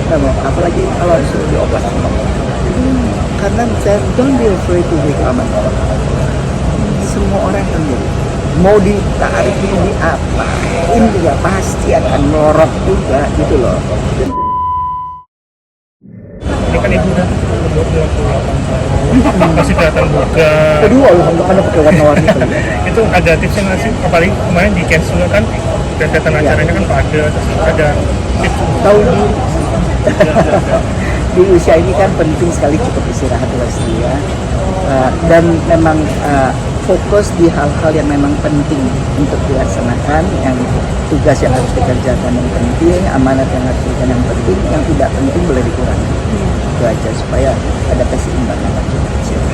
Nggak mau, apalagi kalau disuruh dioplas. Karena saya don't be afraid to make aman. Semua orang akan jadi. Mau ditarik di apa, ini juga pasti akan melorot juga gitu loh. Ini kan ibu udah 28 tahun masih kelihatan buga. Kedua loh, makanya pakai warna-warni. Itu ada tipsnya nggak sih? Apalagi kemarin di cancel kan kegiatan acaranya kan padat, ada tips. Tahu di usia ini kan penting sekali cukup istirahat pasti ya. Dan memang fokus di hal-hal yang memang penting untuk dilaksanakan, yang tugas yang harus dikerjakan yang penting, amanat yang harus dikerjakan yang penting, yang tidak penting boleh dikurangi. Itu aja supaya ada keseimbangan.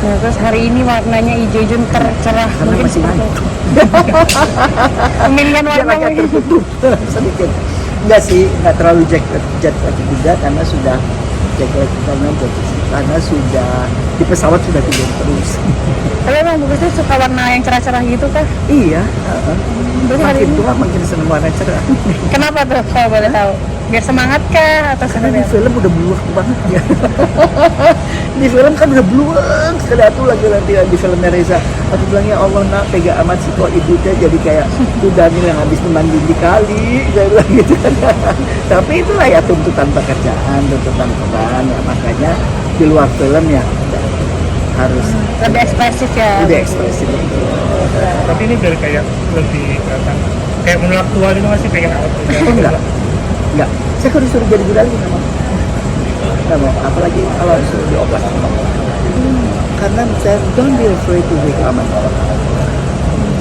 Nah, terus hari ini warnanya hijau-hijau tercerah, Karena mungkin masih ngantuk. Mainkan Dia warna agak tertutup sedikit. Enggak sih, enggak terlalu jet lagi juga karena sudah karena sudah di pesawat sudah tidur terus. Tapi emang Bu Kristi suka warna yang cerah-cerah gitu kah? Iya, Terus hari makin ini tua makin seneng warna cerah. kenapa tuh kalau boleh tahu? Biar semangat kah atau Karena di sebenarnya? film udah bluak banget ya. Di film kan udah bluak sekali. Aku lagi nanti di filmnya Reza. Aku bilang ya Allah nak tega amat sih kok ibu teh jadi kayak Daniel yang habis mandi di kali. Saya bilang gitu. Tapi itulah ya tuntutan pekerjaan, tuntutan peran ya, makanya di luar film ya harus Lebih ekspresif ya. lebih ekspresif. Tapi ini biar kayak lebih kelihatan kayak menolak tua gitu nggak sih, pengen awet muda? Oh enggak, saya kalau disuruh jadi gurali nggak mau, apalagi kalau disuruh dioplas. Karena saya don't be afraid to make aman.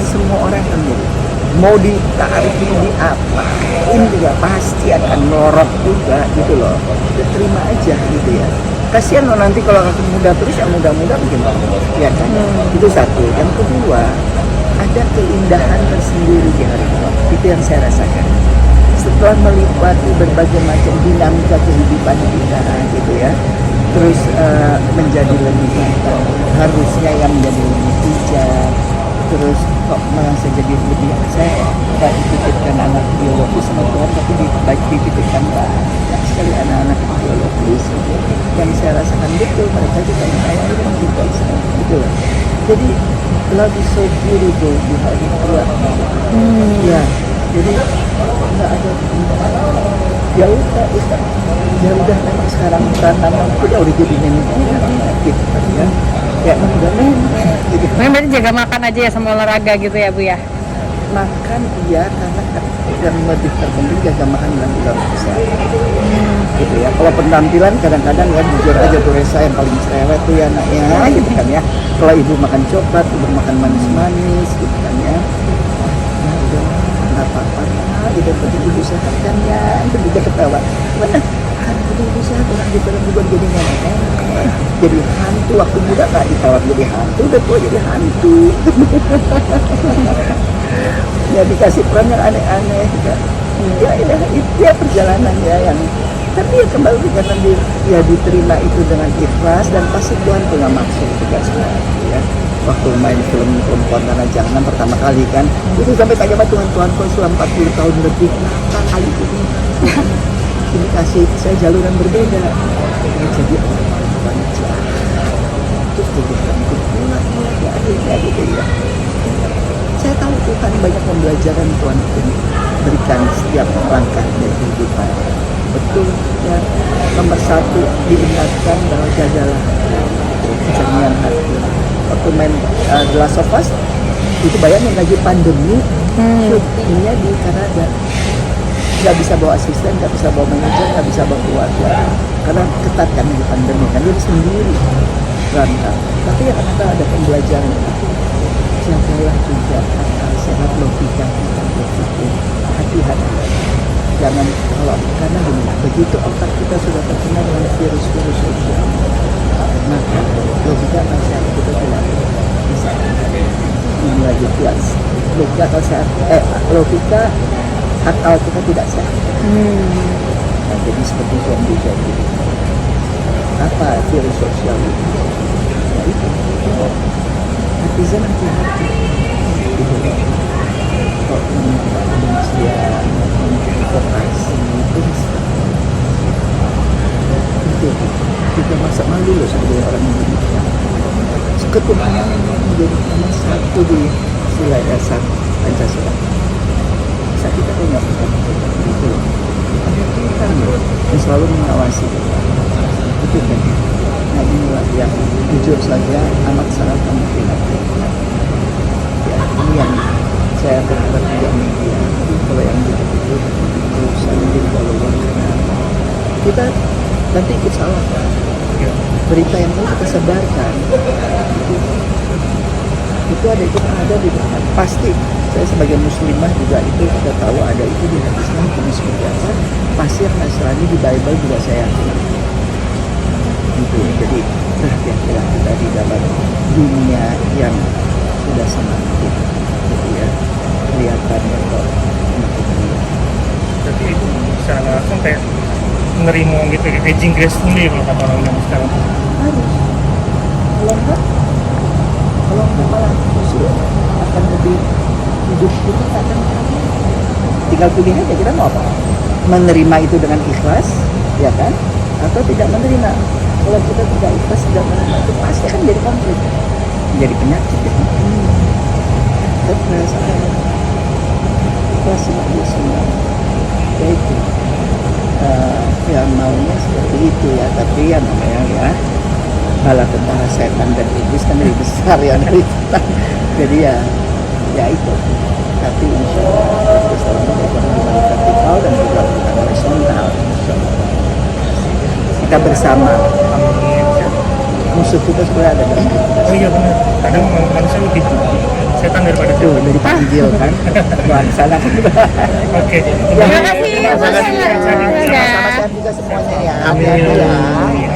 Semua orang akan jadi. Mau ditarik di apa, ini juga pasti akan melorot juga gitu loh. Ya, terima aja gitu ya. Kasihan loh nanti kalau aku muda terus, yang muda-muda bagaimana? Ya kan? Itu satu. Yang kedua, ada keindahan tersendiri di hari tua. Itu yang saya rasakan. Setelah menikmati berbagai macam dinamika kehidupan kita gitu ya, terus menjadi lebih harusnya yang menjadi lebih bijak, terus kok merasa jadi lebih, saya tidak dititipkan anak biologis sama Tuhan, tapi dititipkan banyak sekali anak-anak biologis gitu. Yang saya rasakan betul mereka juga saya itu juga gitu loh. Jadi love is so beautiful di hari tua. Ya, jadi nggak ada ya udah memang sekarang tantangan kita udah jadi nenek gitu kan ya. Ya udah nenek gitu. Mungkin berarti jaga makan aja ya sama olahraga gitu ya Bu ya? Makan iya, karena yang lebih terpenting jaga makan dan juga kesehatan gitu ya. Kalau penampilan kadang-kadang ya jujur aja tuh Reza yang paling cerewet tuh ya anaknya gitu kan ya. Kalau ibu makan coklat, ibu makan manis-manis gitu kan ya. Nah udah nggak apa-apa gitu, penting ibu sehat kan ya. Itu juga ketawa. Mana kan ibu sehat, orang di film juga jadi nenek, jadi hantu. Waktu muda nggak ditawar jadi hantu, udah tua jadi hantu. Ya dikasih peran yang aneh-aneh juga. Ya itu ya perjalanannya yang, tapi ya kembali karena ya diterima itu dengan ikhlas, dan pasti Tuhan punya maksud juga sebenarnya ya. Waktu main film Perempuan Tanah Jangan pertama kali kan, itu sampai tanya sama Tuhan kok selama 40 tahun lebih kenapa kali ini kasih saya jaluran berbeda ya, jadi orang jahat terus jadi kuat ya akhirnya gitu ya. Saya tahu Tuhan banyak pembelajaran Tuhan berikan setiap langkah dari kehidupan. Betul ya, nomor satu diingatkan bahwa jagalah kejernihan hati. Waktu main The Last of Us itu bayangin lagi pandemi, syutingnya di Kanada, nggak bisa bawa asisten, nggak bisa bawa manajer, nggak bisa bawa keluarga karena ketat kan di pandemi kan, dia sendiri berangkat. Tapi ya ternyata ada pembelajaran itu, jagalah juga akal sehat, logika kita berpikir, hati-hati. Jangan kalau karena begitu otak kita sudah terkena dengan virus-virus sosial, maka logika akal sehat kita tidak bisa ini lagi kuat. Logika akal sehat, logika akal kita tidak sehat. Nah, jadi seperti zombie jadi apa virus sosial itu? Ya itu. Netizen hati-hati. Kok manusia provokasi itu itu kita masa malu loh sebagai orang Indonesia. Ketuhanan menjadi nomor satu di sila dasar Pancasila. Saat kita tuh nggak bisa itu loh. Ada Tuhan loh yang selalu mengawasi kita. Itu kan. Nah inilah yang jujur saja amat sangat kami prihatin. Ya, ini yang saya berharap juga media. Tapi kalau yang begitu berusaha menjadi follower kita nanti ikut salah kan. Berita yang mau kita sebarkan itu ada di depan. Pasti saya sebagai muslimah juga itu kita tahu ada itu di Islam jenis seperti apa. Pasti yang Nasrani di Bible juga saya yakin. Gitu. Jadi perhatian kita di dalam dunia yang sudah semakin gitu ya kelihatannya kok semakin liar. Jadi itu secara langsung kayak menerima gitu kayak aging gracefully kalau kata orang yang sekarang. Harus kalau enggak malah justru akan lebih hidup kita akan tinggal pilih aja kita mau apa, menerima itu dengan ikhlas ya kan atau tidak menerima. Kalau kita tidak ikhlas tidak menerima itu pasti akan jadi konflik, menjadi penyakit ya. Kita merasakan ikhlas itu semua ya itu yang maunya seperti itu ya, tapi ya namanya ya bala tentara setan dan iblis kan lebih besar ya dari kita. Jadi ya itu. Tapi insya Allah kita selalu melakukan hubungan vertikal dan juga hubungan horizontal. Insya Allah. Kita bersama. Musuh kita sebenarnya ada dalam diri kita. Oh iya benar. Kadang manusia lebih setan daripada Tuh, setan. dari panggil kan. Tuhan salah. Oke. Terima kasih. Terima kasih. Dadah. Sama-sama sehat juga semuanya ya. Amin. Hati-hati ya.